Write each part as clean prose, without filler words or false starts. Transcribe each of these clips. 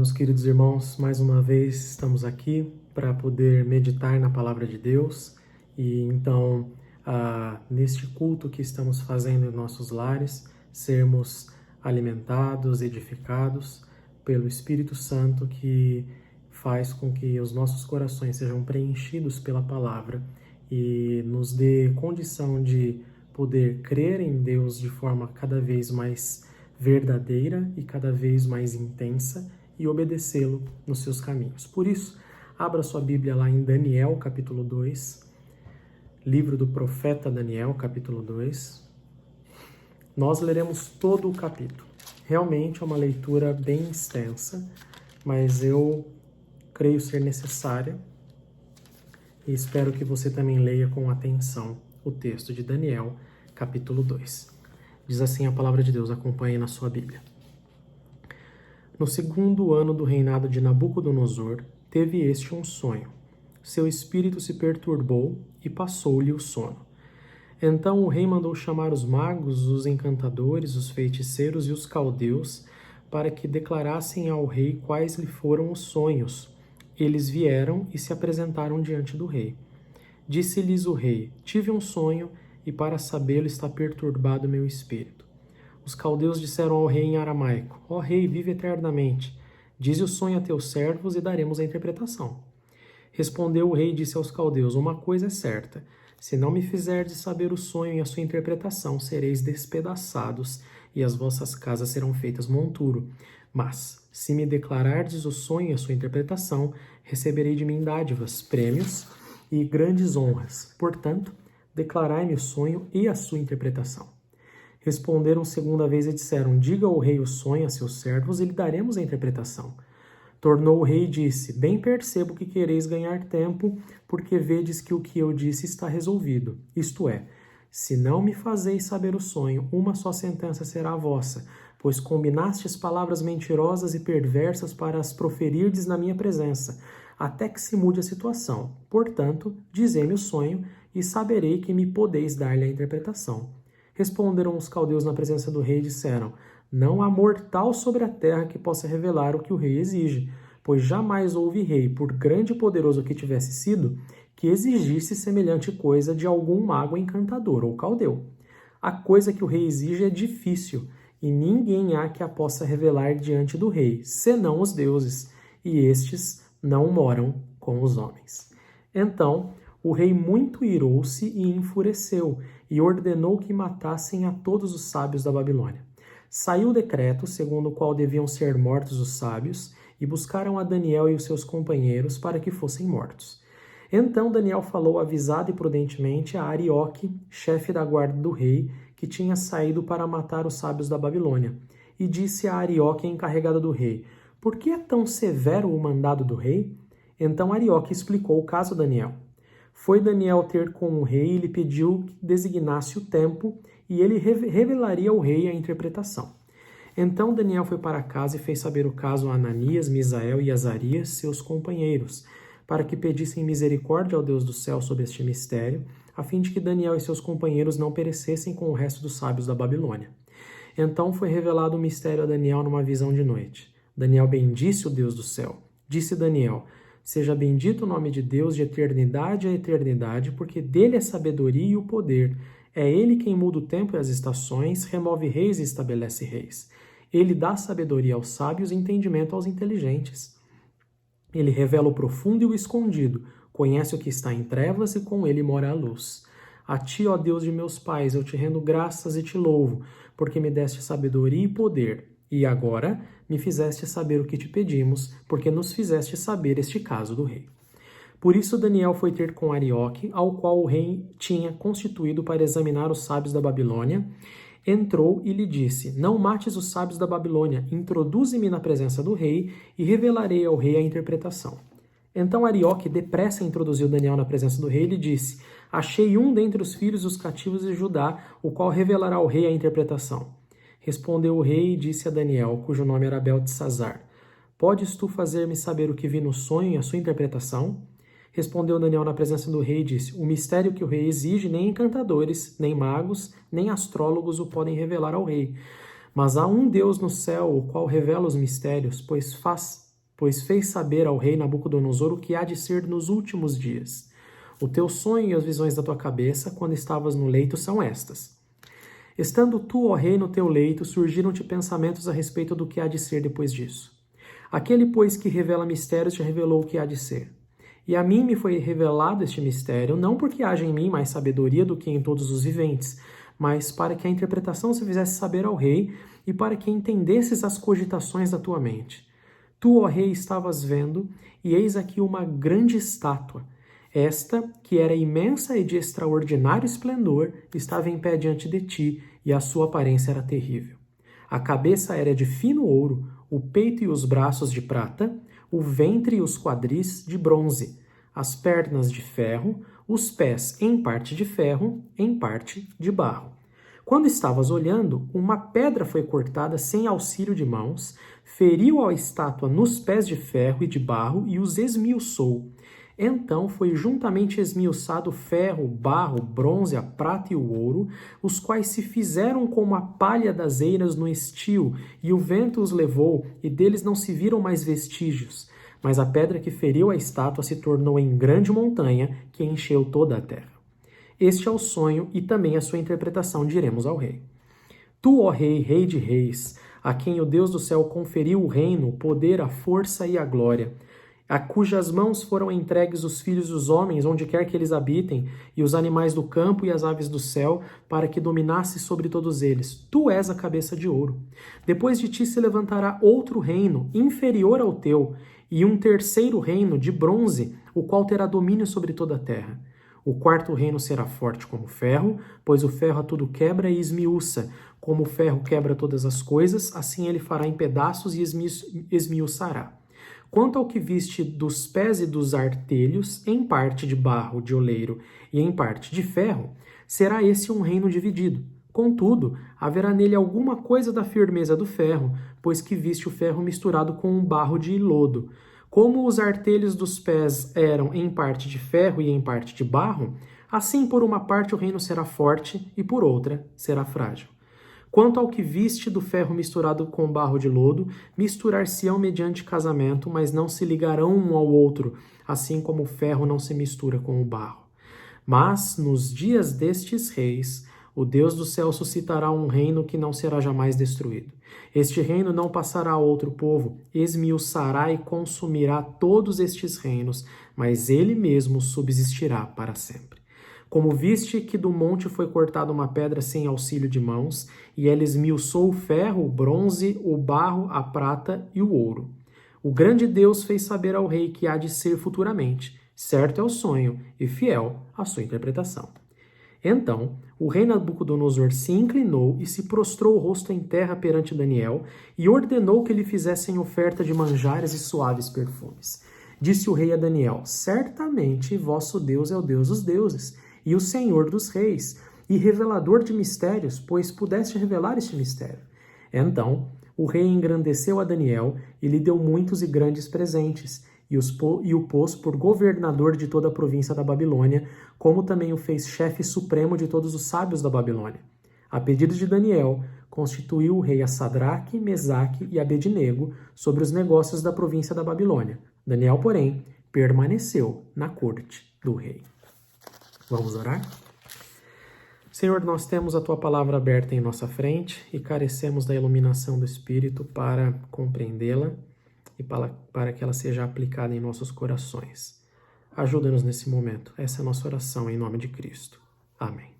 meus queridos irmãos, mais uma vez estamos aqui para poder meditar na Palavra de Deus e então, neste culto que estamos fazendo em nossos lares, sermos alimentados, edificados pelo Espírito Santo que faz com que os nossos corações sejam preenchidos pela Palavra e nos dê condição de poder crer em Deus de forma cada vez mais verdadeira e cada vez mais intensa e obedecê-lo nos seus caminhos. Por isso, abra sua Bíblia lá em Daniel, capítulo 2, livro do profeta Daniel, capítulo 2. Nós leremos todo o capítulo. Realmente é uma leitura bem extensa, mas eu creio ser necessária e espero que você também leia com atenção o texto de Daniel, capítulo 2. Diz assim a palavra de Deus, acompanhe na sua Bíblia. No segundo ano do reinado de Nabucodonosor, teve este um sonho. Seu espírito se perturbou e passou-lhe o sono. Então o rei mandou chamar os magos, os encantadores, os feiticeiros e os caldeus, para que declarassem ao rei quais lhe foram os sonhos. Eles vieram e se apresentaram diante do rei. Disse-lhes o rei: tive um sonho, e para sabê-lo está perturbado meu espírito. Os caldeus disseram ao rei em aramaico: ó rei, vive eternamente. Dize o sonho a teus servos e daremos a interpretação. Respondeu o rei e disse aos caldeus: uma coisa é certa, se não me fizerdes saber o sonho e a sua interpretação, sereis despedaçados e as vossas casas serão feitas monturo. Mas, se me declarardes o sonho e a sua interpretação, receberei de mim dádivas, prêmios e grandes honras. Portanto, declarai-me o sonho e a sua interpretação. Responderam segunda vez e disseram: diga ao rei o sonho a seus servos e lhe daremos a interpretação. Tornou o rei e disse: bem percebo que quereis ganhar tempo, porque vedes que o que eu disse está resolvido. Isto é, se não me fazeis saber o sonho, uma só sentença será a vossa, pois combinastes palavras mentirosas e perversas para as proferirdes na minha presença, até que se mude a situação. Portanto, dizei-me o sonho, e saberei que me podeis dar-lhe a interpretação. Responderam os caldeus na presença do rei e disseram: não há mortal sobre a terra que possa revelar o que o rei exige, pois jamais houve rei, por grande e poderoso que tivesse sido, que exigisse semelhante coisa de algum mago encantador ou caldeu. A coisa que o rei exige é difícil, e ninguém há que a possa revelar diante do rei, senão os deuses, e estes não moram com os homens. Então, o rei muito irou-se e enfureceu, e ordenou que matassem a todos os sábios da Babilônia. Saiu o decreto, segundo o qual deviam ser mortos os sábios, e buscaram a Daniel e os seus companheiros para que fossem mortos. Então Daniel falou avisado e prudentemente a Arioque, chefe da guarda do rei, que tinha saído para matar os sábios da Babilônia. E disse a Arioque, encarregada do rei: por que é tão severo o mandado do rei? Então Arioque explicou o caso a Daniel. Foi Daniel ter com o rei e lhe pediu que designasse o tempo, e ele revelaria ao rei a interpretação. Então Daniel foi para casa e fez saber o caso a Ananias, Misael e Azarias, seus companheiros, para que pedissem misericórdia ao Deus do céu sobre este mistério, a fim de que Daniel e seus companheiros não perecessem com o resto dos sábios da Babilônia. Então foi revelado o mistério a Daniel numa visão de noite. Daniel bendisse o Deus do céu. Disse Daniel: seja bendito o nome de Deus de eternidade a eternidade, porque dele é sabedoria e o poder. É ele quem muda o tempo e as estações, remove reis e estabelece reis. Ele dá sabedoria aos sábios e entendimento aos inteligentes. Ele revela o profundo e o escondido, conhece o que está em trevas e com ele mora a luz. A ti, ó Deus de meus pais, eu te rendo graças e te louvo, porque me deste sabedoria e poder. E agora me fizeste saber o que te pedimos, porque nos fizeste saber este caso do rei. Por isso Daniel foi ter com Arioque, ao qual o rei tinha constituído para examinar os sábios da Babilônia. Entrou e lhe disse: não mates os sábios da Babilônia, introduze-me na presença do rei e revelarei ao rei a interpretação. Então Arioque depressa introduziu Daniel na presença do rei e lhe disse: achei um dentre os filhos dos cativos de Judá, o qual revelará ao rei a interpretação. Respondeu o rei e disse a Daniel, cujo nome era Beltesazar: podes tu fazer-me saber o que vi no sonho e a sua interpretação? Respondeu Daniel na presença do rei e disse: o mistério que o rei exige, nem encantadores, nem magos, nem astrólogos o podem revelar ao rei. Mas há um Deus no céu, o qual revela os mistérios, pois faz pois fez saber ao rei Nabucodonosor o que há de ser nos últimos dias. O teu sonho e as visões da tua cabeça, quando estavas no leito, são estas. Estando tu, ó rei, no teu leito, surgiram-te pensamentos a respeito do que há de ser depois disso. Aquele, pois, que revela mistérios, te revelou o que há de ser. E a mim me foi revelado este mistério, não porque haja em mim mais sabedoria do que em todos os viventes, mas para que a interpretação se fizesse saber ao rei e para que entendesses as cogitações da tua mente. Tu, ó rei, estavas vendo, e eis aqui uma grande estátua. Esta, que era imensa e de extraordinário esplendor, estava em pé diante de ti, e a sua aparência era terrível. A cabeça era de fino ouro, o peito e os braços de prata, o ventre e os quadris de bronze, as pernas de ferro, os pés em parte de ferro, em parte de barro. Quando estavas olhando, uma pedra foi cortada sem auxílio de mãos, feriu a estátua nos pés de ferro e de barro e os esmiuçou. Então foi juntamente esmiuçado o ferro, o barro, o bronze, a prata e o ouro, os quais se fizeram como a palha das eiras no estio, e o vento os levou, e deles não se viram mais vestígios. Mas a pedra que feriu a estátua se tornou em grande montanha, que encheu toda a terra. Este é o sonho e também a sua interpretação, diremos ao rei. Tu, ó rei, rei de reis, a quem o Deus do céu conferiu o reino, o poder, a força e a glória, a cujas mãos foram entregues os filhos dos homens, onde quer que eles habitem, e os animais do campo e as aves do céu, para que dominasse sobre todos eles. Tu és a cabeça de ouro. Depois de ti se levantará outro reino, inferior ao teu, e um terceiro reino de bronze, o qual terá domínio sobre toda a terra. O quarto reino será forte como ferro, pois o ferro a tudo quebra e esmiuça. Como o ferro quebra todas as coisas, assim ele fará em pedaços e esmiuçará. Quanto ao que viste dos pés e dos artelhos, em parte de barro de oleiro e em parte de ferro, será esse um reino dividido. Contudo, haverá nele alguma coisa da firmeza do ferro, pois que viste o ferro misturado com um barro de lodo. Como os artelhos dos pés eram em parte de ferro e em parte de barro, assim por uma parte o reino será forte e por outra será frágil. Quanto ao que viste do ferro misturado com barro de lodo, misturar-se-ão mediante casamento, mas não se ligarão um ao outro, assim como o ferro não se mistura com o barro. Mas, nos dias destes reis, o Deus do céu suscitará um reino que não será jamais destruído. Este reino não passará a outro povo, esmiuçará e consumirá todos estes reinos, mas ele mesmo subsistirá para sempre. Como viste que do monte foi cortada uma pedra sem auxílio de mãos, e ela esmiuçou o ferro, o bronze, o barro, a prata e o ouro. O grande Deus fez saber ao rei que há de ser futuramente. Certo é o sonho e fiel a sua interpretação. Então, o rei Nabucodonosor se inclinou e se prostrou o rosto em terra perante Daniel e ordenou que lhe fizessem oferta de manjares e suaves perfumes. Disse o rei a Daniel: certamente vosso Deus é o Deus dos deuses e o Senhor dos reis, e revelador de mistérios, pois pudeste revelar este mistério. Então, o rei engrandeceu a Daniel e lhe deu muitos e grandes presentes, e o pôs por governador de toda a província da Babilônia, como também o fez chefe supremo de todos os sábios da Babilônia. A pedido de Daniel, constituiu o rei a Sadraque, Mesaque e Abednego sobre os negócios da província da Babilônia. Daniel, porém, permaneceu na corte do rei. Vamos orar? Senhor, nós temos a Tua palavra aberta em nossa frente e carecemos da iluminação do Espírito para compreendê-la e para que ela seja aplicada em nossos corações. Ajuda-nos nesse momento. Essa é a nossa oração em nome de Cristo. Amém.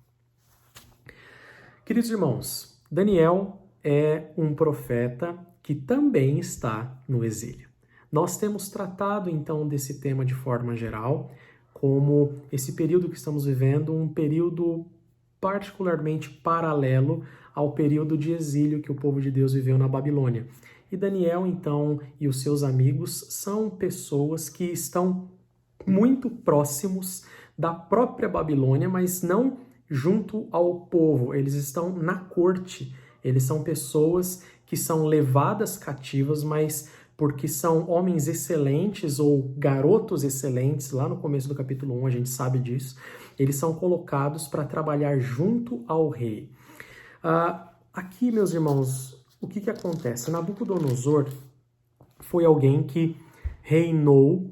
Queridos irmãos, Daniel é um profeta que também está no exílio. Nós temos tratado então desse tema de forma geral, como esse período que estamos vivendo, um período particularmente paralelo ao período de exílio que o povo de Deus viveu na Babilônia. E Daniel, então, e os seus amigos são pessoas que estão muito próximos da própria Babilônia, mas não junto ao povo. Eles estão na corte. Eles são pessoas que são levadas cativas, mas porque são homens excelentes ou garotos excelentes, lá no começo do capítulo 1 a gente sabe disso, eles são colocados para trabalhar junto ao rei. Aqui, meus irmãos, o que acontece? Nabucodonosor foi alguém que reinou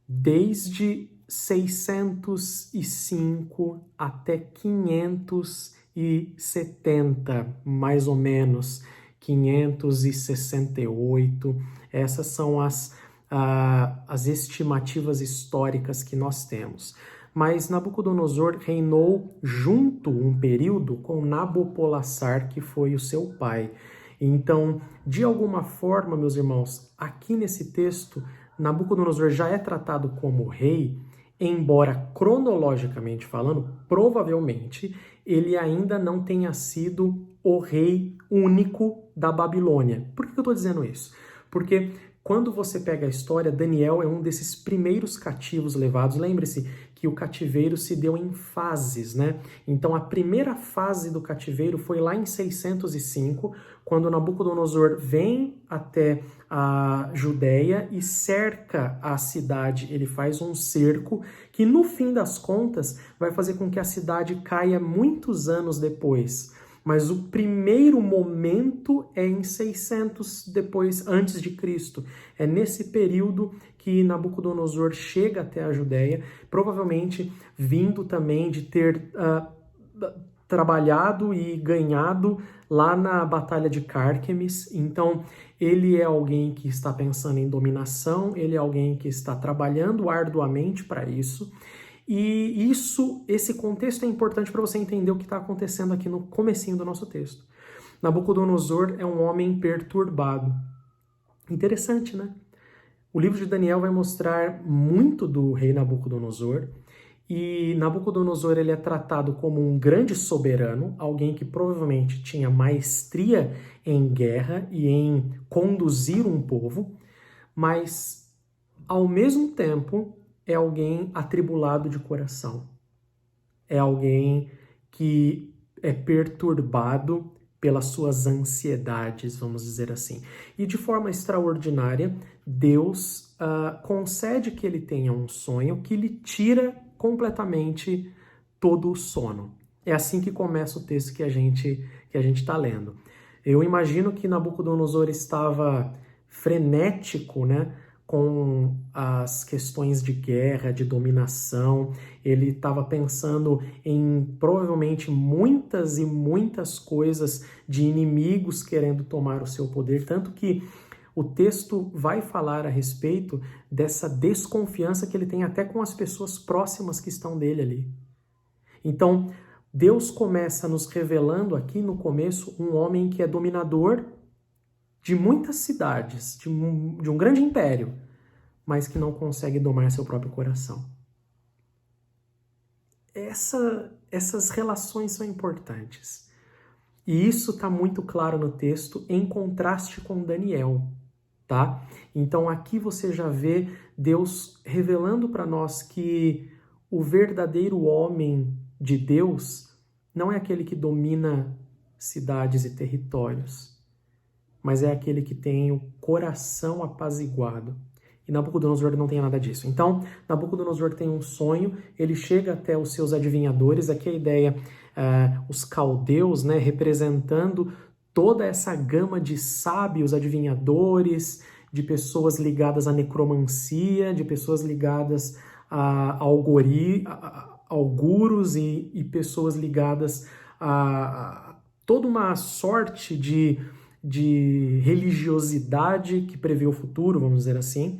desde 605 até 570, mais ou menos, 568. Essas são as estimativas históricas que nós temos. Mas Nabucodonosor reinou junto um período com Nabopolassar, que foi o seu pai. Então, de alguma forma, meus irmãos, aqui nesse texto, Nabucodonosor já é tratado como rei, embora cronologicamente falando, provavelmente, ele ainda não tenha sido o rei único da Babilônia. Por que eu estou dizendo isso? Porque quando você pega a história, Daniel é um desses primeiros cativos levados. Lembre-se que o cativeiro se deu em fases, né? Então, a primeira fase do cativeiro foi lá em 605, quando Nabucodonosor vem até a Judéia e cerca a cidade. Ele faz um cerco que, no fim das contas, vai fazer com que a cidade caia muitos anos depois. Mas o primeiro momento é em 600 depois, antes de Cristo. É nesse período que Nabucodonosor chega até a Judéia, provavelmente vindo também de ter trabalhado e ganhado lá na Batalha de Cárquemes. Então, ele é alguém que está pensando em dominação, ele é alguém que está trabalhando arduamente para isso. E esse contexto é importante para você entender o que está acontecendo aqui no comecinho do nosso texto. Nabucodonosor é um homem perturbado. Interessante, né? O livro de Daniel vai mostrar muito do rei Nabucodonosor, e Nabucodonosor ele é tratado como um grande soberano, alguém que provavelmente tinha maestria em guerra e em conduzir um povo, mas ao mesmo tempo é alguém atribulado de coração. É alguém que é perturbado pelas suas ansiedades, vamos dizer assim. E de forma extraordinária, Deus concede que ele tenha um sonho que lhe tira completamente todo o sono. É assim que começa o texto que a gente está lendo. Eu imagino que Nabucodonosor estava frenético, né, com as questões de guerra, de dominação. Ele estava pensando em provavelmente muitas e muitas coisas de inimigos querendo tomar o seu poder, tanto que o texto vai falar a respeito dessa desconfiança que ele tem até com as pessoas próximas que estão dele ali. Então, Deus começa nos revelando aqui no começo um homem que é dominador de muitas cidades, de um grande império, mas que não consegue domar seu próprio coração. Essas relações são importantes. E isso está muito claro no texto, em contraste com Daniel, tá? Então aqui você já vê Deus revelando para nós que o verdadeiro homem de Deus não é aquele que domina cidades e territórios, mas é aquele que tem o coração apaziguado. E Nabucodonosor não tem nada disso. Então, Nabucodonosor tem um sonho, ele chega até os seus adivinhadores, aqui a ideia, os caldeus, né, representando toda essa gama de sábios adivinhadores, de pessoas ligadas à necromancia, de pessoas ligadas a auguros e pessoas ligadas a toda uma sorte de religiosidade que prevê o futuro, vamos dizer assim.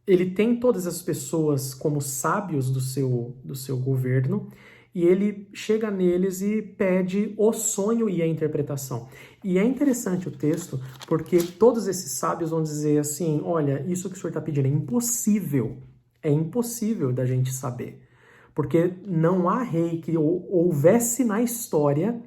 Ele tem todas as pessoas como sábios do seu governo, e ele chega neles e pede o sonho e a interpretação. E é interessante o texto, porque todos esses sábios vão dizer assim, olha, isso que o senhor está pedindo é impossível da gente saber, porque não há rei que houvesse na história,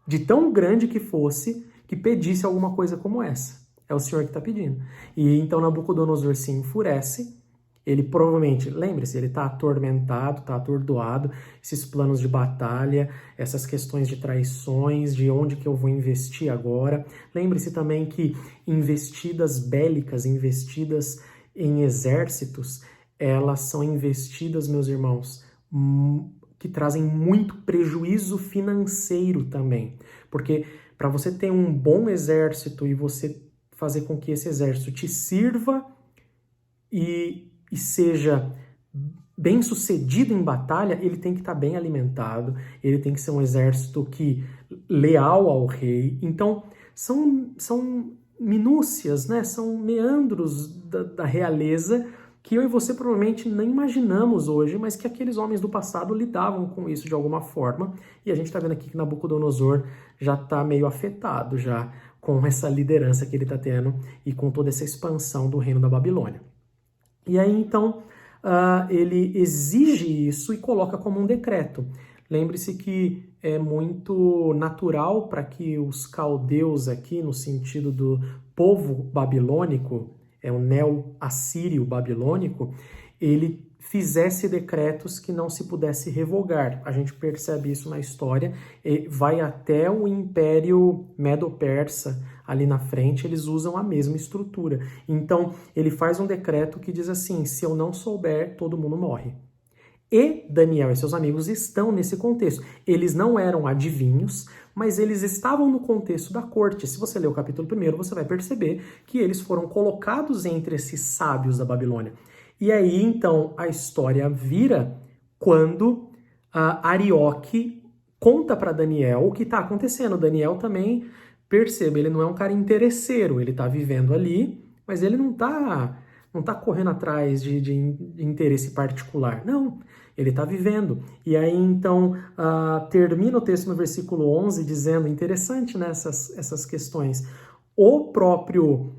de tão grande que fosse, que pedisse alguma coisa como essa. É o Senhor que está pedindo. E então Nabucodonosor se enfurece. Ele provavelmente, lembre-se, ele está atormentado, está atordoado, esses planos de batalha, essas questões de traições, de onde que eu vou investir agora. Lembre-se também que investidas bélicas, investidas em exércitos, elas são investidas, meus irmãos, que trazem muito prejuízo financeiro também. Porque para você ter um bom exército e você fazer com que esse exército te sirva e seja bem sucedido em batalha, ele tem que estar bem alimentado, ele tem que ser um exército leal ao rei. Então, são minúcias, né? São meandros da realeza que eu e você provavelmente nem imaginamos hoje, mas que aqueles homens do passado lidavam com isso de alguma forma. E a gente está vendo aqui que Nabucodonosor já está meio afetado já com essa liderança que ele está tendo e com toda essa expansão do reino da Babilônia. E aí, então, ele exige isso e coloca como um decreto. Lembre-se que é muito natural para que os caldeus aqui, no sentido do povo babilônico, o neo-assírio babilônico, ele fizesse decretos que não se pudesse revogar. A gente percebe isso na história, vai até o Império Medo-Persa, ali na frente, eles usam a mesma estrutura. Então, ele faz um decreto que diz assim, se eu não souber, todo mundo morre. E Daniel e seus amigos estão nesse contexto. Eles não eram adivinhos, mas eles estavam no contexto da corte. Se você ler o capítulo 1, você vai perceber que eles foram colocados entre esses sábios da Babilônia. E aí, então, a história vira quando Arioque conta para Daniel o que está acontecendo. Daniel também, perceba, ele não é um cara interesseiro, ele está vivendo ali, mas ele não tá correndo atrás de interesse particular. Não, ele está vivendo. E aí, então, termina o texto no versículo 11 dizendo, interessante, né, essas questões, o próprio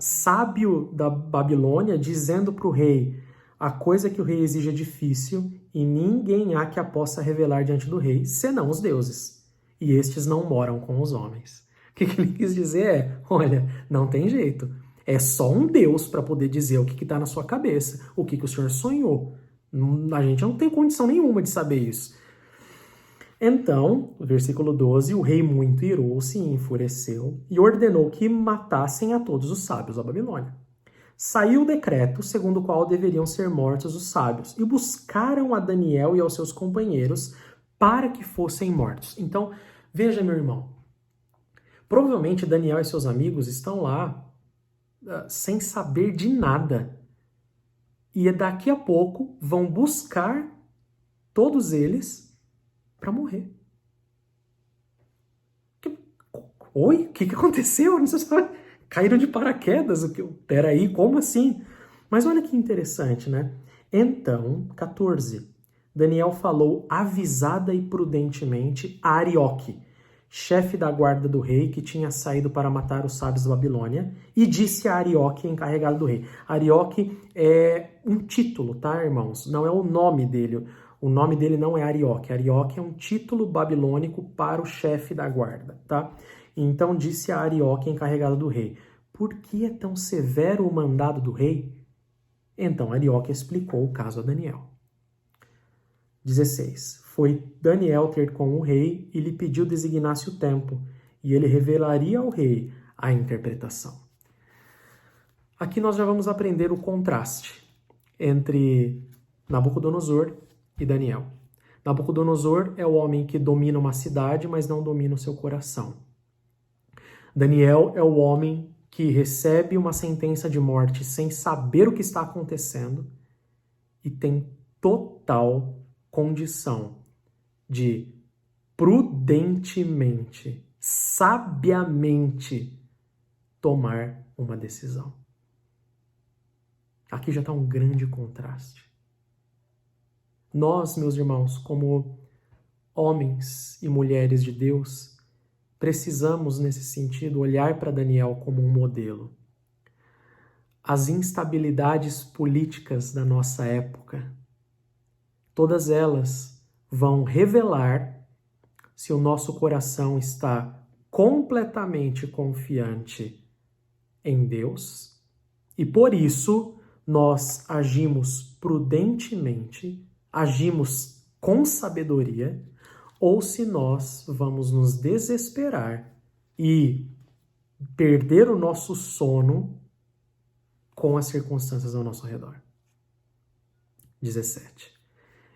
sábio da Babilônia dizendo para o rei, a coisa que o rei exige é difícil e ninguém há que a possa revelar diante do rei, senão os deuses. E estes não moram com os homens. O que ele quis dizer é, olha, não tem jeito. É só um Deus para poder dizer o que está na sua cabeça, o que o senhor sonhou. A gente não tem condição nenhuma de saber isso. Então, versículo 12, o rei muito irou-se e enfureceu e ordenou que matassem a todos os sábios da Babilônia. Saiu o decreto segundo o qual deveriam ser mortos os sábios e buscaram a Daniel e aos seus companheiros para que fossem mortos. Então, veja, meu irmão, provavelmente Daniel e seus amigos estão lá sem saber de nada. E daqui a pouco vão buscar todos eles para morrer. Oi? O que aconteceu? Não sei se caíram de paraquedas. Peraí, como assim? Mas olha que interessante, né? Então, 14. Daniel falou avisada e prudentemente a Arioque, chefe da guarda do rei, que tinha saído para matar os sábios da Babilônia, e disse a Arioque, encarregado do rei. Arioque é um título, tá, irmãos? Não é o nome dele. O nome dele não é Arioque. Arioque é um título babilônico para o chefe da guarda, tá? Então disse a Arioque, encarregado do rei, por que é tão severo o mandado do rei? Então Arioque explicou o caso a Daniel. 16. Foi Daniel ter com o rei e lhe pediu designasse o tempo, e ele revelaria ao rei a interpretação. Aqui nós já vamos aprender o contraste entre Nabucodonosor e Daniel. Nabucodonosor é o homem que domina uma cidade, mas não domina o seu coração. Daniel é o homem que recebe uma sentença de morte sem saber o que está acontecendo e tem total condição de prudentemente, sabiamente tomar uma decisão. Aqui já está um grande contraste. Nós, meus irmãos, como homens e mulheres de Deus, precisamos, nesse sentido, olhar para Daniel como um modelo. As instabilidades políticas da nossa época, todas elas vão revelar se o nosso coração está completamente confiante em Deus e, por isso, nós agimos prudentemente, agimos com sabedoria, ou se nós vamos nos desesperar e perder o nosso sono com as circunstâncias ao nosso redor. 17.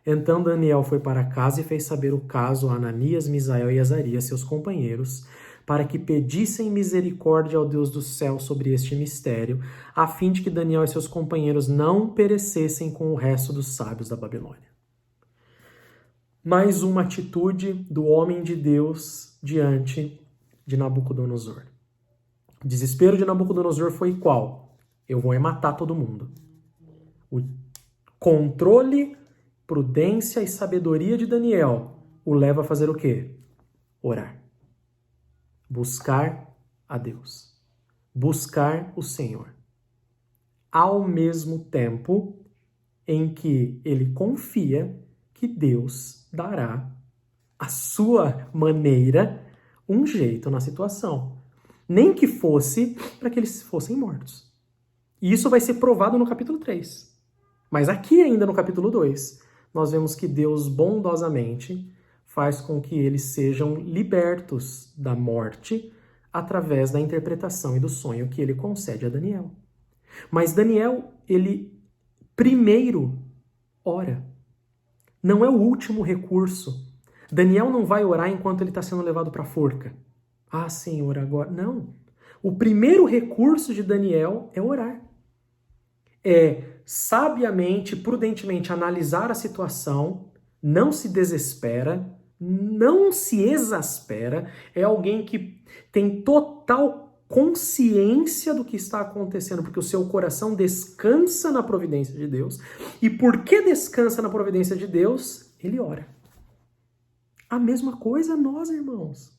Então Daniel foi para casa e fez saber o caso a Ananias, Misael e Azarias, seus companheiros, para que pedissem misericórdia ao Deus do céu sobre este mistério, a fim de que Daniel e seus companheiros não perecessem com o resto dos sábios da Babilônia. Mais uma atitude do homem de Deus diante de Nabucodonosor. O desespero de Nabucodonosor foi qual? Eu vou matar todo mundo. O controle, prudência e sabedoria de Daniel o leva a fazer o quê? Orar. Buscar a Deus. Buscar o Senhor. Ao mesmo tempo em que ele confia que Deus dará, à sua maneira, um jeito na situação. Nem que fosse para que eles fossem mortos. E isso vai ser provado no capítulo 3. Mas aqui ainda no capítulo 2, nós vemos que Deus bondosamente faz com que eles sejam libertos da morte através da interpretação e do sonho que ele concede a Daniel. Mas Daniel, ele primeiro ora. Não é o último recurso. Daniel não vai orar enquanto ele está sendo levado para a forca. Ah, Senhor, agora... Não. O primeiro recurso de Daniel é orar. É sabiamente, prudentemente analisar a situação, não se desespera, não se exaspera, é alguém que tem total consciência do que está acontecendo, porque o seu coração descansa na providência de Deus. E porque descansa na providência de Deus, ele ora. A mesma coisa nós, irmãos.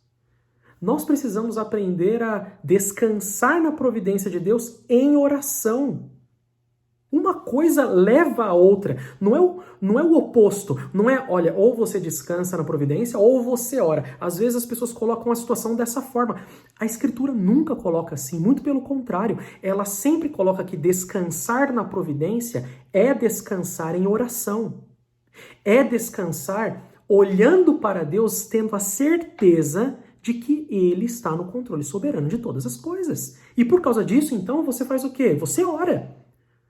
Nós precisamos aprender a descansar na providência de Deus em oração. Uma coisa leva a outra. Não é o oposto. Não é, olha, ou você descansa na providência ou você ora. Às vezes as pessoas colocam a situação dessa forma. A Escritura nunca coloca assim. Muito pelo contrário. Ela sempre coloca que descansar na providência é descansar em oração. É descansar olhando para Deus, tendo a certeza de que Ele está no controle soberano de todas as coisas. E por causa disso, então, você faz o quê? Você ora.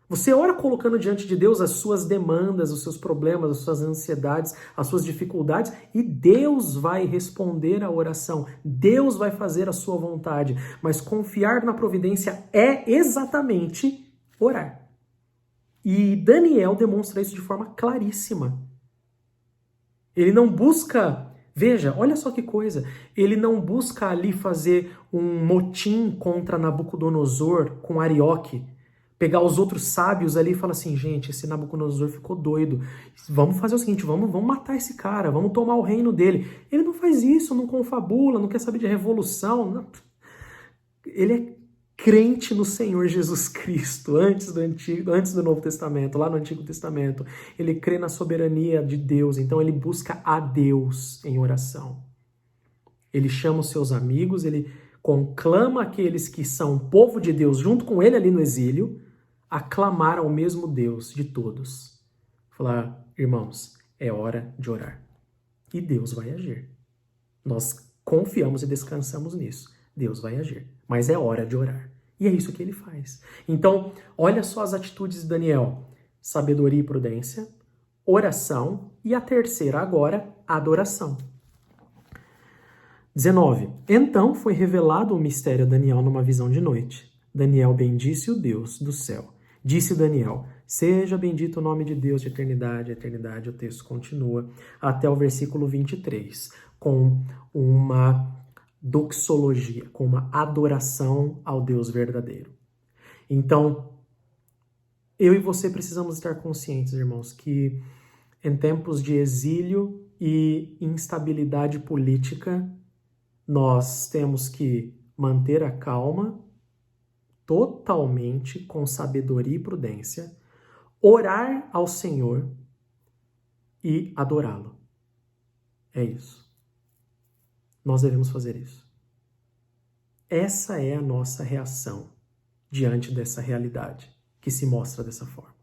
Você ora colocando diante de Deus as suas demandas, os seus problemas, as suas ansiedades, as suas dificuldades, e Deus vai responder à oração. Deus vai fazer a sua vontade. Mas confiar na providência é exatamente orar. E Daniel demonstra isso de forma claríssima. Ele não busca... Veja, olha só que coisa. Ele não busca ali fazer um motim contra Nabucodonosor com Arioque. Pegar os outros sábios ali e falar assim, gente, esse Nabucodonosor ficou doido. Vamos fazer o seguinte, vamos matar esse cara, vamos tomar o reino dele. Ele não faz isso, não confabula, não quer saber de revolução. Não. Ele é crente no Senhor Jesus Cristo, antes do Novo Testamento, lá no Antigo Testamento. Ele crê na soberania de Deus, então ele busca a Deus em oração. Ele chama os seus amigos, ele conclama aqueles que são povo de Deus junto com ele ali no exílio, a clamar ao mesmo Deus de todos. Falar, irmãos, é hora de orar. E Deus vai agir. Nós confiamos e descansamos nisso. Deus vai agir. Mas é hora de orar. E é isso que ele faz. Então, olha só as atitudes de Daniel. Sabedoria e prudência, oração e a terceira agora, adoração. 19. Então foi revelado o mistério a Daniel numa visão de noite. Daniel bendisse o Deus do céu. Disse Daniel, seja bendito o nome de Deus de eternidade a eternidade. O texto continua até o versículo 23, com uma doxologia, com uma adoração ao Deus verdadeiro. Então, eu e você precisamos estar conscientes, irmãos, que em tempos de exílio e instabilidade política, nós temos que manter a calma, totalmente com sabedoria e prudência, orar ao Senhor e adorá-lo. É isso. Nós devemos fazer isso. Essa é a nossa reação diante dessa realidade que se mostra dessa forma.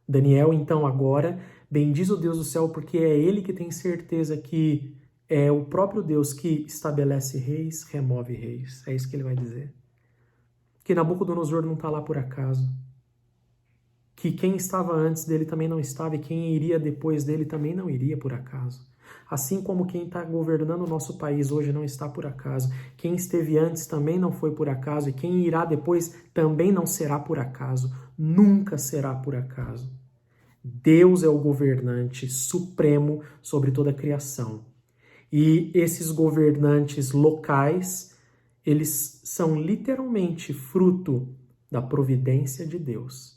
Daniel, então, agora bendiz o Deus do céu porque é ele que tem certeza que é o próprio Deus que estabelece reis, remove reis. É isso que ele vai dizer. Que Nabucodonosor não está lá por acaso. que quem estava antes dele também não estava e quem iria depois dele também não iria por acaso. Assim como quem está governando o nosso país hoje não está por acaso, quem esteve antes também não foi por acaso e quem irá depois também não será por acaso, nunca será por acaso. Deus é o governante supremo sobre toda a criação. E esses governantes locais, eles são literalmente fruto da providência de Deus.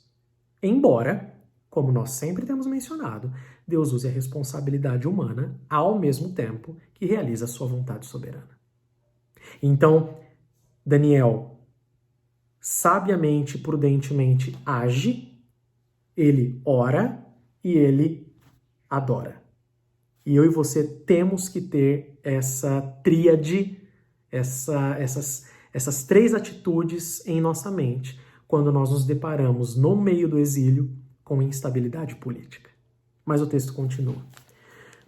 Embora, como nós sempre temos mencionado, Deus use a responsabilidade humana ao mesmo tempo que realiza a sua vontade soberana. Então, Daniel sabiamente, prudentemente age, ele ora e ele adora. E eu e você temos que ter essa tríade, essas três atitudes em nossa mente quando nós nos deparamos no meio do exílio com instabilidade política. Mas o texto continua.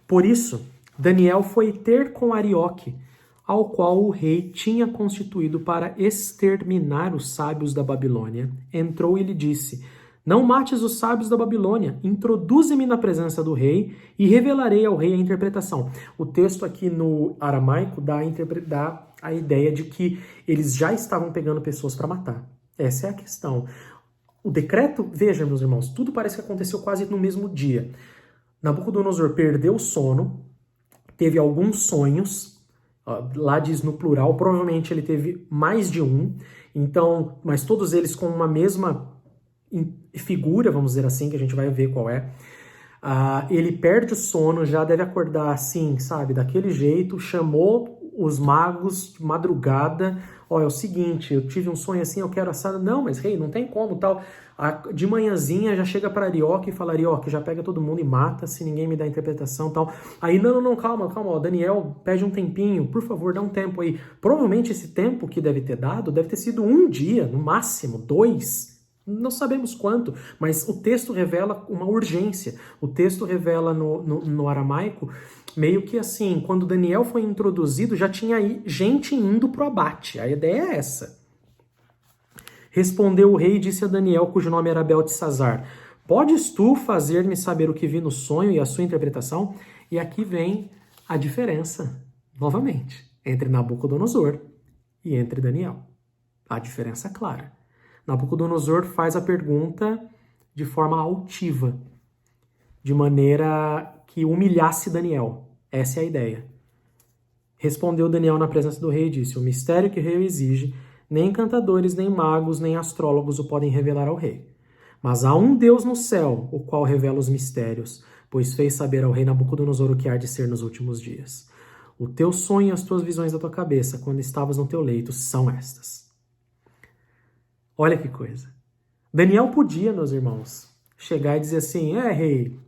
Por isso, Daniel foi ter com Arioque, ao qual o rei tinha constituído para exterminar os sábios da Babilônia. Entrou e lhe disse: não mates os sábios da Babilônia, introduze-me na presença do rei e revelarei ao rei a interpretação. O texto aqui no aramaico dá a ideia de que eles já estavam pegando pessoas para matar. Essa é a questão. O decreto, veja, meus irmãos, tudo parece que aconteceu quase no mesmo dia. Nabucodonosor perdeu o sono, teve alguns sonhos, lá diz no plural, provavelmente ele teve mais de um, então, mas todos eles com uma mesma figura, vamos dizer assim, que a gente vai ver qual é. Ele perde o sono, já deve acordar assim, sabe, daquele jeito, chamou os magos de madrugada, é o seguinte, eu tive um sonho assim, eu quero assar, não, mas rei, não tem como, tal. De manhãzinha já chega para Arioque e fala: Arioque, já pega todo mundo e mata se ninguém me dá interpretação, tal. Aí, não, calma, Daniel, pede um tempinho, por favor, dá um tempo aí. Provavelmente esse tempo que deve ter dado, deve ter sido um dia, no máximo, 2. Não sabemos quanto, mas o texto revela uma urgência. O texto revela no aramaico, meio que assim, quando Daniel foi introduzido, já tinha gente indo para o abate. A ideia é essa. Respondeu o rei e disse a Daniel, cujo nome era Beltesazar: podes tu fazer-me saber o que vi no sonho e a sua interpretação? E aqui vem a diferença, novamente, entre Nabucodonosor e entre Daniel. A diferença é clara. Nabucodonosor faz a pergunta de forma altiva, de maneira que humilhasse Daniel. Essa é a ideia. Respondeu Daniel na presença do rei e disse: o mistério que o rei exige, nem encantadores, nem magos, nem astrólogos o podem revelar ao rei. Mas há um Deus no céu, o qual revela os mistérios, pois fez saber ao rei Nabucodonosor o que há de ser nos últimos dias. O teu sonho e as tuas visões da tua cabeça, quando estavas no teu leito, são estas. Olha que coisa. Daniel podia, meus irmãos, chegar e dizer assim: rei,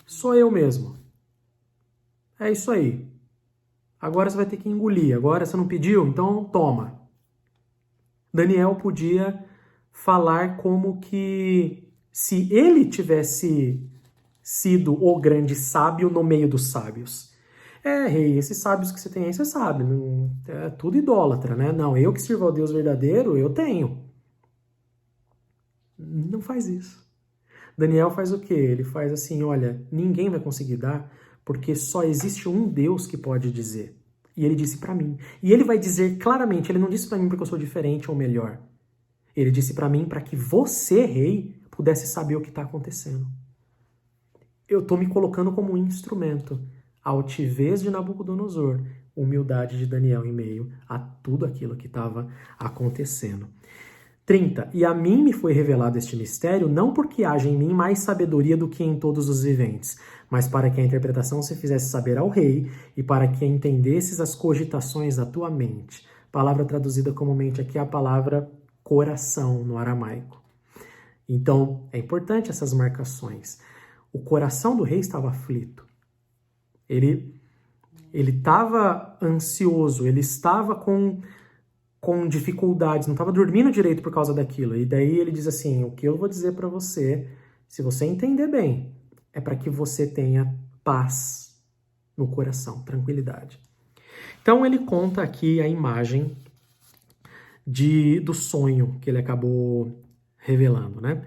sou eu mesmo. É isso aí. Agora você vai ter que engolir. Agora você não pediu? Então toma. Daniel podia falar como que se ele tivesse sido o grande sábio no meio dos sábios. Rei, esses sábios que você tem aí, você sabe, é tudo idólatra, né? Não, eu que sirvo ao Deus verdadeiro, eu tenho. Não faz isso. Daniel faz o quê? Ele faz assim: olha, ninguém vai conseguir dar, porque só existe um Deus que pode dizer. E ele disse para mim. E ele vai dizer claramente, ele não disse para mim porque eu sou diferente ou melhor. Ele disse para mim para que você, rei, pudesse saber o que está acontecendo. Eu estou me colocando como um instrumento. A altivez de Nabucodonosor, humildade de Daniel em meio a tudo aquilo que estava acontecendo. 30. E a mim me foi revelado este mistério, não porque haja em mim mais sabedoria do que em todos os viventes, mas para que a interpretação se fizesse saber ao rei e para que entendesses as cogitações da tua mente. Palavra traduzida comumente aqui é a palavra coração no aramaico. Então, é importante essas marcações. O coração do rei estava aflito. Ele estava ansioso, ele estava com dificuldades, não estava dormindo direito por causa daquilo. E daí ele diz assim: o que eu vou dizer para você, se você entender bem, é para que você tenha paz no coração, tranquilidade. Então ele conta aqui a imagem do sonho que ele acabou revelando, né?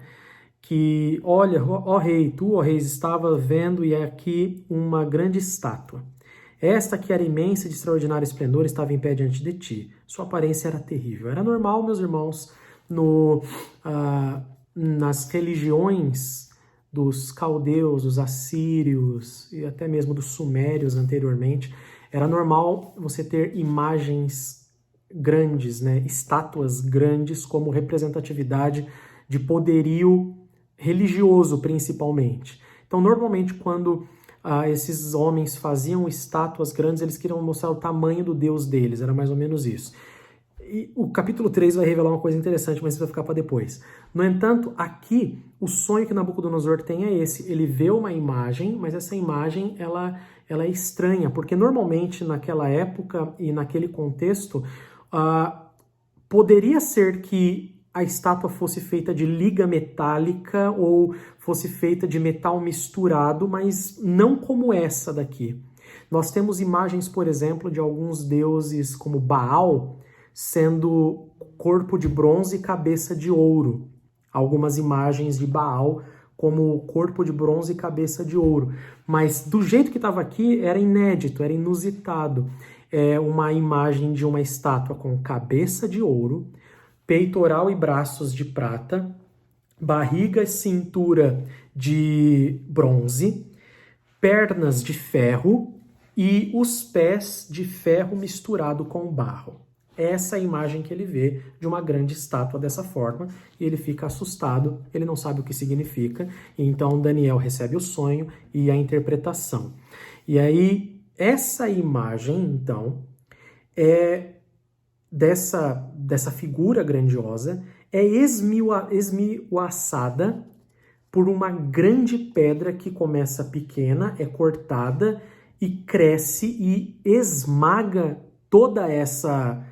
que, olha, ó rei, tu, ó reis, estava vendo e é aqui uma grande estátua. Esta que era imensa e de extraordinário esplendor estava em pé diante de ti. Sua aparência era terrível. Era normal, meus irmãos, nas religiões dos caldeus, dos assírios e até mesmo dos sumérios anteriormente, era normal você ter imagens grandes, né, estátuas grandes como representatividade de poderio religioso, principalmente. Então, normalmente, quando esses homens faziam estátuas grandes, eles queriam mostrar o tamanho do Deus deles, era mais ou menos isso. E o capítulo 3 vai revelar uma coisa interessante, mas isso vai ficar para depois. No entanto, aqui, o sonho que Nabucodonosor tem é esse. Ele vê uma imagem, mas essa imagem ela é estranha, porque normalmente naquela época e naquele contexto, poderia ser que a estátua fosse feita de liga metálica ou fosse feita de metal misturado, mas não como essa daqui. Nós temos imagens, por exemplo, de alguns deuses como Baal sendo corpo de bronze e cabeça de ouro. Algumas imagens de Baal como corpo de bronze e cabeça de ouro. Mas do jeito que estava aqui, era inédito, era inusitado. É uma imagem de uma estátua com cabeça de ouro, peitoral e braços de prata, barriga e cintura de bronze, pernas de ferro e os pés de ferro misturado com barro. Essa é a imagem que ele vê de uma grande estátua dessa forma, e ele fica assustado, ele não sabe o que significa, e então Daniel recebe o sonho e a interpretação. E aí, essa imagem, então, dessa figura grandiosa é esmiuçada por uma grande pedra que começa pequena, é cortada e cresce e esmaga toda essa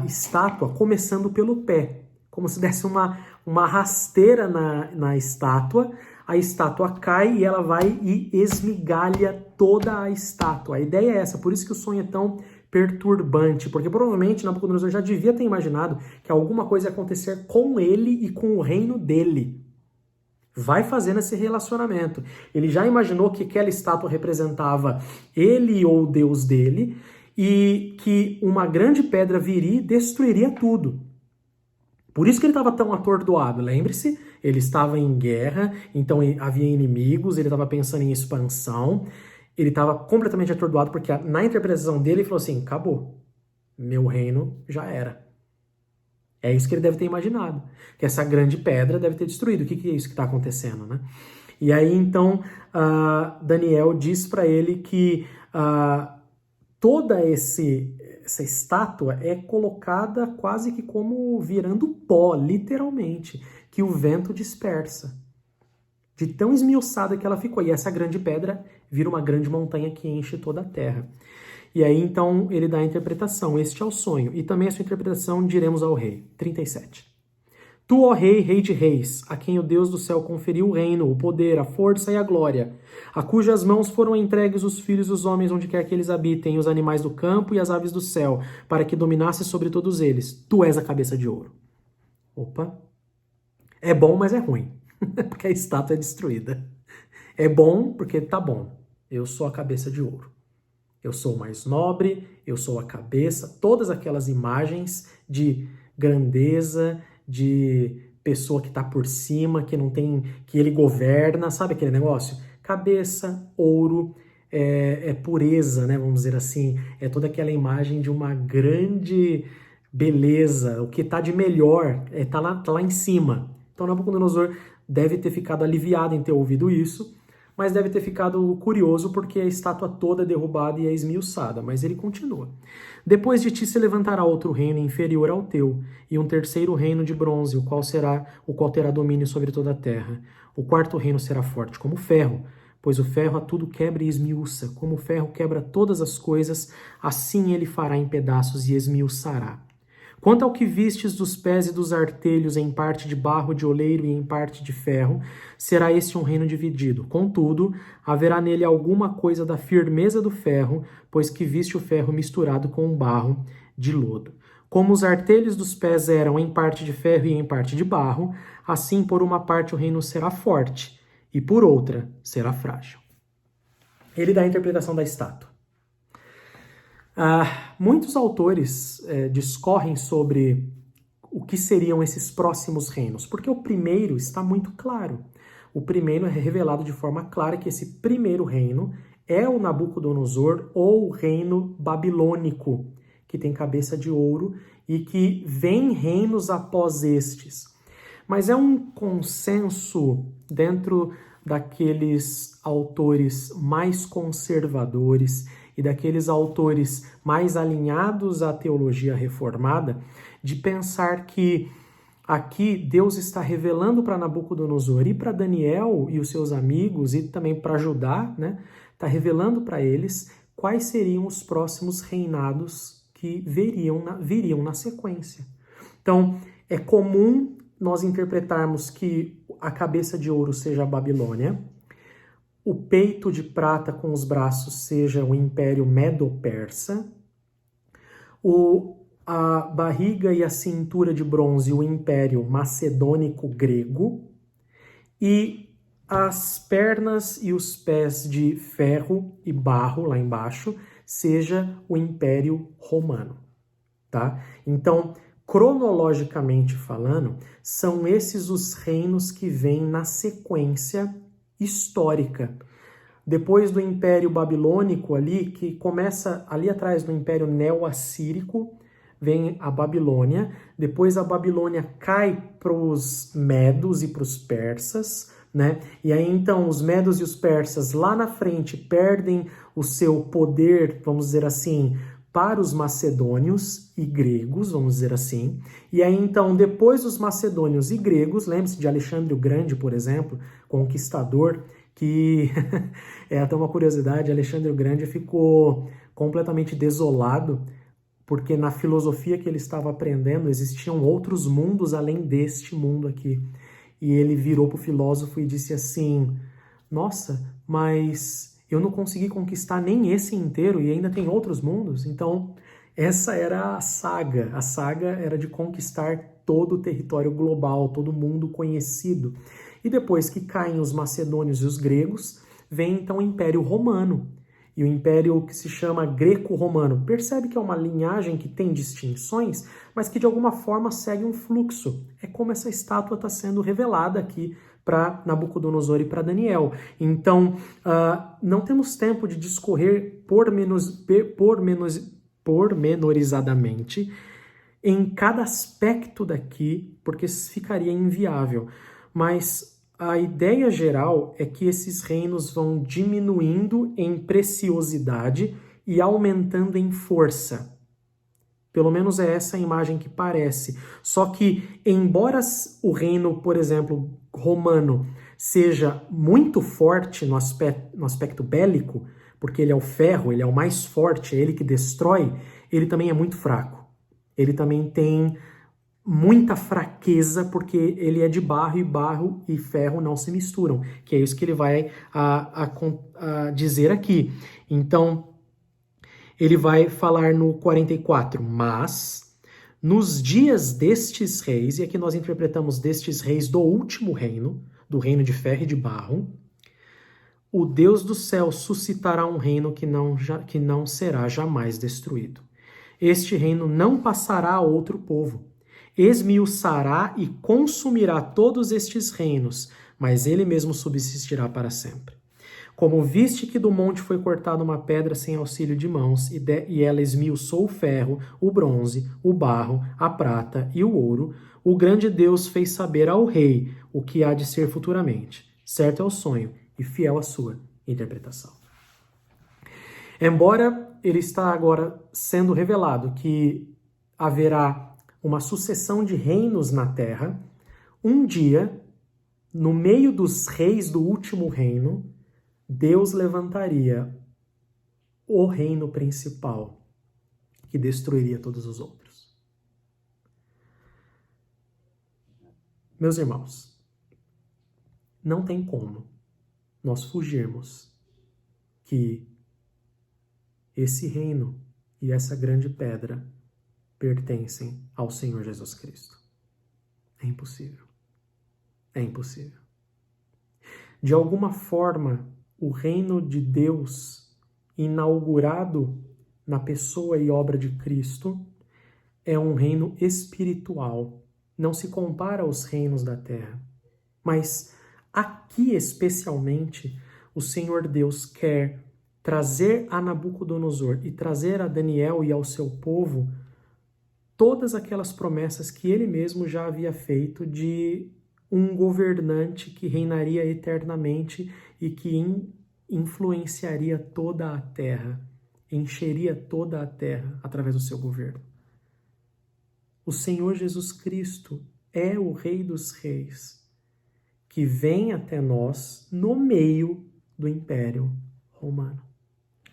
estátua, começando pelo pé, como se desse uma rasteira na estátua. A estátua cai e ela vai e esmigalha toda a estátua. A ideia é essa, por isso que o sonho é tão perturbante, porque provavelmente Nabucodonosor já devia ter imaginado que alguma coisa ia acontecer com ele e com o reino dele. Vai fazendo esse relacionamento. Ele já imaginou que aquela estátua representava ele ou o Deus dele, e que uma grande pedra viria e destruiria tudo. Por isso que ele estava tão atordoado. Lembre-se, ele estava em guerra, então havia inimigos, ele estava pensando em expansão, ele estava completamente atordoado, porque na interpretação dele ele falou assim, acabou, meu reino já era. É isso que ele deve ter imaginado, que essa grande pedra deve ter destruído. O que é isso que está acontecendo, né? E aí, então, Daniel diz para ele que toda essa estátua é colocada quase que como virando pó, literalmente, que o vento dispersa. De tão esmiuçada que ela ficou. E essa grande pedra vira uma grande montanha que enche toda a terra. E aí, então, ele dá a interpretação. Este é o sonho. E também a sua interpretação diremos ao rei. 37. Tu, ó rei, rei de reis, a quem o Deus do céu conferiu o reino, o poder, a força e a glória, a cujas mãos foram entregues os filhos dos homens onde quer que eles habitem, os animais do campo e as aves do céu, para que dominasse sobre todos eles. Tu és a cabeça de ouro. Opa. É bom, mas é ruim, porque a estátua é destruída. É bom porque tá bom. Eu sou a cabeça de ouro. Eu sou o mais nobre, eu sou a cabeça, todas aquelas imagens de grandeza, de pessoa que está por cima, que não tem, que ele governa, sabe aquele negócio? Cabeça, ouro, é pureza, né? Vamos dizer assim, é toda aquela imagem de uma grande beleza, o que está de melhor, tá lá em cima. Então Nabucodonosor deve ter ficado aliviado em ter ouvido isso, mas deve ter ficado curioso porque a estátua toda é derrubada e é esmiuçada, mas ele continua. Depois de ti se levantará outro reino inferior ao teu, e um terceiro reino de bronze, o qual terá domínio sobre toda a terra. O quarto reino será forte como o ferro, pois o ferro a tudo quebra e esmiuça, como o ferro quebra todas as coisas, assim ele fará em pedaços e esmiuçará. Quanto ao que vistes dos pés e dos artelhos em parte de barro de oleiro e em parte de ferro, será este um reino dividido. Contudo, haverá nele alguma coisa da firmeza do ferro, pois que viste o ferro misturado com o barro de lodo. Como os artelhos dos pés eram em parte de ferro e em parte de barro, assim por uma parte o reino será forte e por outra será frágil. Ele dá a interpretação da estátua. Muitos autores discorrem sobre o que seriam esses próximos reinos, porque o primeiro está muito claro. O primeiro é revelado de forma clara que esse primeiro reino é o Nabucodonosor ou o reino babilônico, que tem cabeça de ouro e que vem reinos após estes. Mas é um consenso dentro daqueles autores mais conservadores e daqueles autores mais alinhados à teologia reformada, de pensar que aqui Deus está revelando para Nabucodonosor e para Daniel e os seus amigos e também para Judá, né? Está revelando para eles quais seriam os próximos reinados que viriam na sequência. Então, é comum nós interpretarmos que a cabeça de ouro seja a Babilônia, o peito de prata com os braços seja o Império Medo-Persa, a barriga e a cintura de bronze o Império Macedônico-Grego e as pernas e os pés de ferro e barro lá embaixo seja o Império Romano, tá? Então, cronologicamente falando, são esses os reinos que vêm na sequência histórica. Depois do Império Babilônico ali, que começa ali atrás do Império Neo-Assírico, vem a Babilônia. Depois a Babilônia cai para os medos e para os persas, né? E aí então os medos e os persas lá na frente perdem o seu poder, vamos dizer assim, para os macedônios e gregos, vamos dizer assim. E aí então, depois dos macedônios e gregos, lembre-se de Alexandre o Grande, por exemplo, conquistador, que é até uma curiosidade, Alexandre o Grande ficou completamente desolado, porque na filosofia que ele estava aprendendo existiam outros mundos além deste mundo aqui. E ele virou para o filósofo e disse assim: nossa, mas eu não consegui conquistar nem esse inteiro e ainda tem outros mundos? Então, essa era a saga. A saga era de conquistar todo o território global, todo o mundo conhecido. E depois que caem os macedônios e os gregos, vem então o Império Romano. E o Império que se chama Greco-Romano. Percebe que é uma linhagem que tem distinções, mas que de alguma forma segue um fluxo. É como essa estátua está sendo revelada aqui para Nabucodonosor e para Daniel. Então, não temos tempo de discorrer pormenorizadamente em cada aspecto daqui, porque ficaria inviável. Mas a ideia geral é que esses reinos vão diminuindo em preciosidade e aumentando em força. Pelo menos é essa a imagem que parece. Só que, embora o reino, por exemplo, romano, seja muito forte no aspecto bélico, porque ele é o ferro, ele é o mais forte, é ele que destrói, ele também é muito fraco. Ele também tem muita fraqueza, porque ele é de barro, e barro e ferro não se misturam, que é isso que ele vai a dizer aqui. Então, ele vai falar no 44, mas nos dias destes reis, e aqui nós interpretamos destes reis do último reino, do reino de ferro e de barro, o Deus do céu suscitará um reino que não será jamais destruído. Este reino não passará a outro povo. Esmiuçará e consumirá todos estes reinos, mas ele mesmo subsistirá para sempre. Como viste que do monte foi cortada uma pedra sem auxílio de mãos, e ela esmiuçou o ferro, o bronze, o barro, a prata e o ouro, o grande Deus fez saber ao rei o que há de ser futuramente. Certo é o sonho e fiel a sua interpretação. Embora ele está agora sendo revelado que haverá uma sucessão de reinos na terra, um dia, no meio dos reis do último reino, Deus levantaria o reino principal que destruiria todos os outros. Meus irmãos, não tem como nós fugirmos que esse reino e essa grande pedra pertencem ao Senhor Jesus Cristo. É impossível. É impossível. De alguma forma, o reino de Deus, inaugurado na pessoa e obra de Cristo, é um reino espiritual. Não se compara aos reinos da terra. Mas aqui, especialmente, o Senhor Deus quer trazer a Nabucodonosor e trazer a Daniel e ao seu povo todas aquelas promessas que ele mesmo já havia feito de um governante que reinaria eternamente e que influenciaria toda a terra, encheria toda a terra através do seu governo. O Senhor Jesus Cristo é o Rei dos Reis, que vem até nós no meio do Império Romano.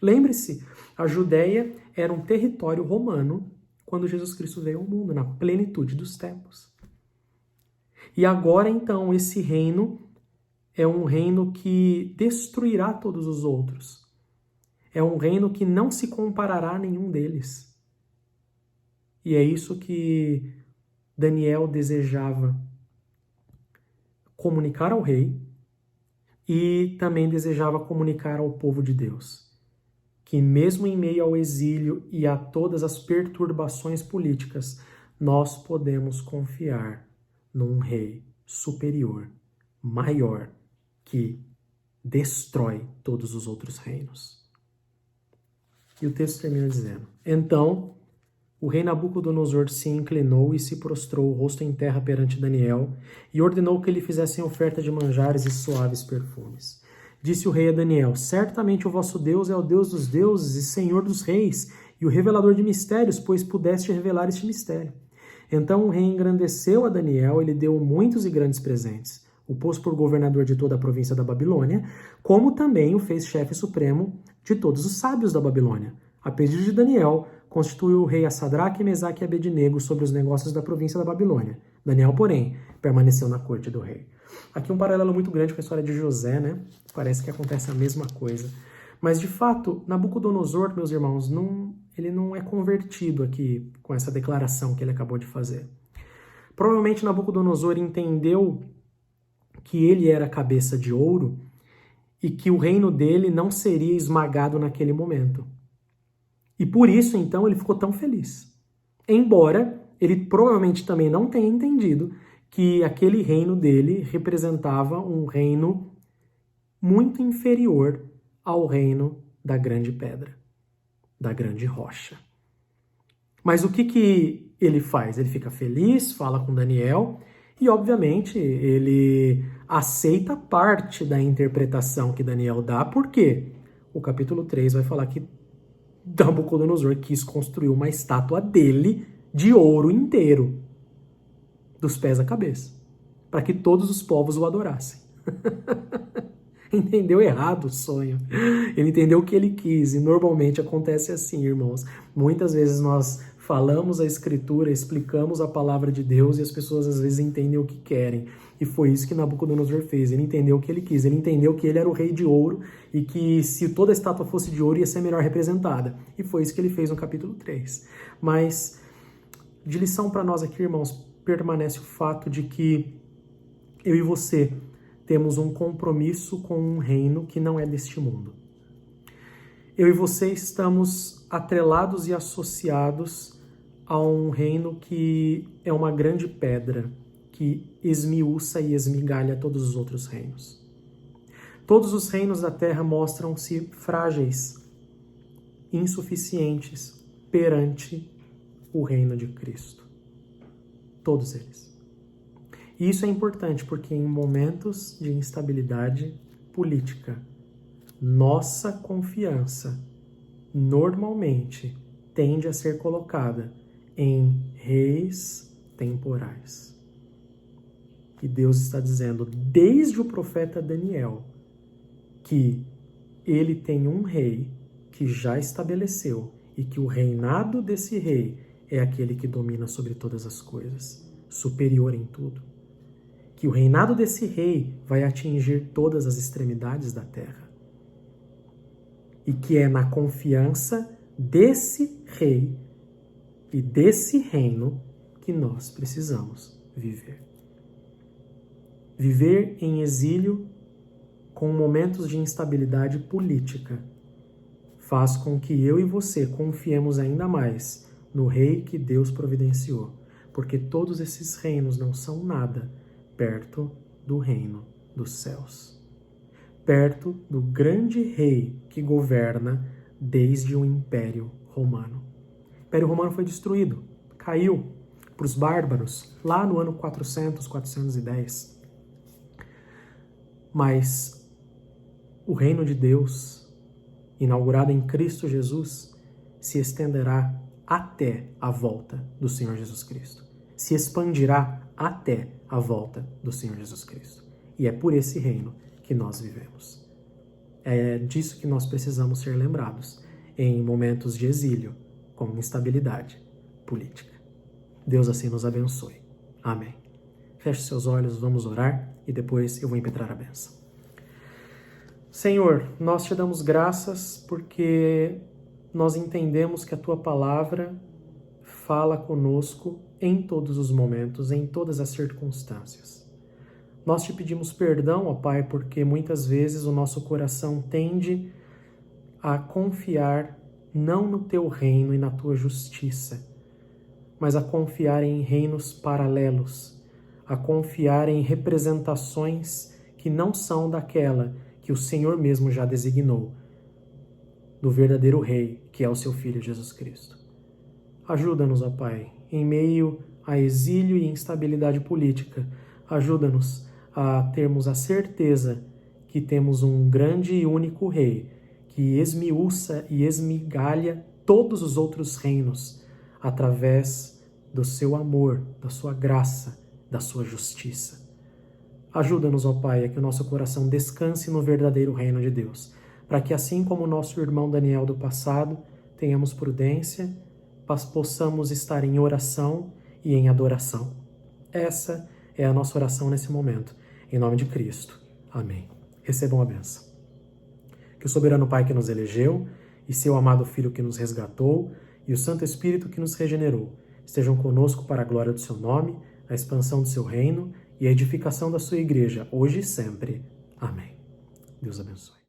Lembre-se, a Judéia era um território romano quando Jesus Cristo veio ao mundo, na plenitude dos tempos. E agora, então, esse reino é um reino que destruirá todos os outros. É um reino que não se comparará a nenhum deles. E é isso que Daniel desejava comunicar ao rei e também desejava comunicar ao povo de Deus. Que mesmo em meio ao exílio e a todas as perturbações políticas, nós podemos confiar num rei superior, maior, que destrói todos os outros reinos. E o texto termina dizendo: Então o rei Nabucodonosor se inclinou e se prostrou, o rosto em terra perante Daniel, e ordenou que lhe fizessem oferta de manjares e suaves perfumes. Disse o rei a Daniel: Certamente o vosso Deus é o Deus dos deuses e Senhor dos reis, e o revelador de mistérios, pois pudeste revelar este mistério. Então o rei engrandeceu a Daniel e lhe deu muitos e grandes presentes. O pôs por governador de toda a província da Babilônia, como também o fez chefe supremo de todos os sábios da Babilônia. A pedido de Daniel, constituiu o rei a Sadraque, Mesaque e Abednego sobre os negócios da província da Babilônia. Daniel, porém, permaneceu na corte do rei. Aqui um paralelo muito grande com a história de José, né? Parece que acontece a mesma coisa. Mas, de fato, Nabucodonosor, meus irmãos, ele não é convertido aqui com essa declaração que ele acabou de fazer. Provavelmente Nabucodonosor entendeu que ele era cabeça de ouro e que o reino dele não seria esmagado naquele momento. E por isso, então, ele ficou tão feliz. Embora ele provavelmente também não tenha entendido que aquele reino dele representava um reino muito inferior ao reino da grande pedra, da grande rocha. Mas o que ele faz? Ele fica feliz, fala com Daniel e, obviamente, ele aceita parte da interpretação que Daniel dá, porque o capítulo 3 vai falar que Nabucodonosor quis construir uma estátua dele de ouro inteiro, dos pés à cabeça, para que todos os povos o adorassem. Entendeu errado o sonho. Ele entendeu o que ele quis, e normalmente acontece assim, irmãos. Muitas vezes nós falamos a Escritura, explicamos a palavra de Deus e as pessoas às vezes entendem o que querem. E foi isso que Nabucodonosor fez. Ele entendeu o que ele quis. Ele entendeu que ele era o rei de ouro e que se toda a estátua fosse de ouro ia ser melhor representada. E foi isso que ele fez no capítulo 3. Mas de lição para nós aqui, irmãos, permanece o fato de que eu e você temos um compromisso com um reino que não é deste mundo. Eu e você estamos atrelados e associados a um reino que é uma grande pedra que esmiuça e esmigalha todos os outros reinos. Todos os reinos da terra mostram-se frágeis, insuficientes perante o reino de Cristo. Todos eles. E isso é importante porque em momentos de instabilidade política, nossa confiança normalmente tende a ser colocada em reis temporais. E Deus está dizendo, desde o profeta Daniel, que ele tem um rei que já estabeleceu e que o reinado desse rei é aquele que domina sobre todas as coisas, superior em tudo. Que o reinado desse rei vai atingir todas as extremidades da terra. E que é na confiança desse rei e desse reino que nós precisamos viver. Viver em exílio com momentos de instabilidade política faz com que eu e você confiemos ainda mais no rei que Deus providenciou, porque todos esses reinos não são nada perto do reino dos céus, perto do grande rei que governa desde o Império Romano. O Império Romano foi destruído, caiu para os bárbaros lá no ano 400, 410. Mas o reino de Deus, inaugurado em Cristo Jesus, se estenderá até a volta do Senhor Jesus Cristo. Se expandirá até a volta do Senhor Jesus Cristo. E é por esse reino que nós vivemos. É disso que nós precisamos ser lembrados em momentos de exílio, com instabilidade política. Deus assim nos abençoe. Amém. Feche seus olhos, vamos orar e depois eu vou impetrar a bênção. Senhor, nós te damos graças porque nós entendemos que a tua palavra fala conosco em todos os momentos, em todas as circunstâncias. Nós te pedimos perdão, ó Pai, porque muitas vezes o nosso coração tende a confiar não no teu reino e na tua justiça, mas a confiar em reinos paralelos, a confiar em representações que não são daquela que o Senhor mesmo já designou, do verdadeiro Rei, que é o seu Filho Jesus Cristo. Ajuda-nos, ó Pai, em meio a exílio e instabilidade política, ajuda-nos a termos a certeza que temos um grande e único Rei, que esmiuça e esmigalha todos os outros reinos, através do seu amor, da sua graça, da sua justiça. Ajuda-nos, ó Pai, a que o nosso coração descanse no verdadeiro reino de Deus, para que assim como o nosso irmão Daniel do passado, tenhamos prudência, possamos estar em oração e em adoração. Essa é a nossa oração nesse momento, em nome de Cristo. Amém. Recebam a bênção. Que o soberano Pai que nos elegeu, e seu amado Filho que nos resgatou, e o Santo Espírito que nos regenerou, estejam conosco para a glória do seu nome, a expansão do seu reino e a edificação da sua igreja, hoje e sempre. Amém. Deus abençoe.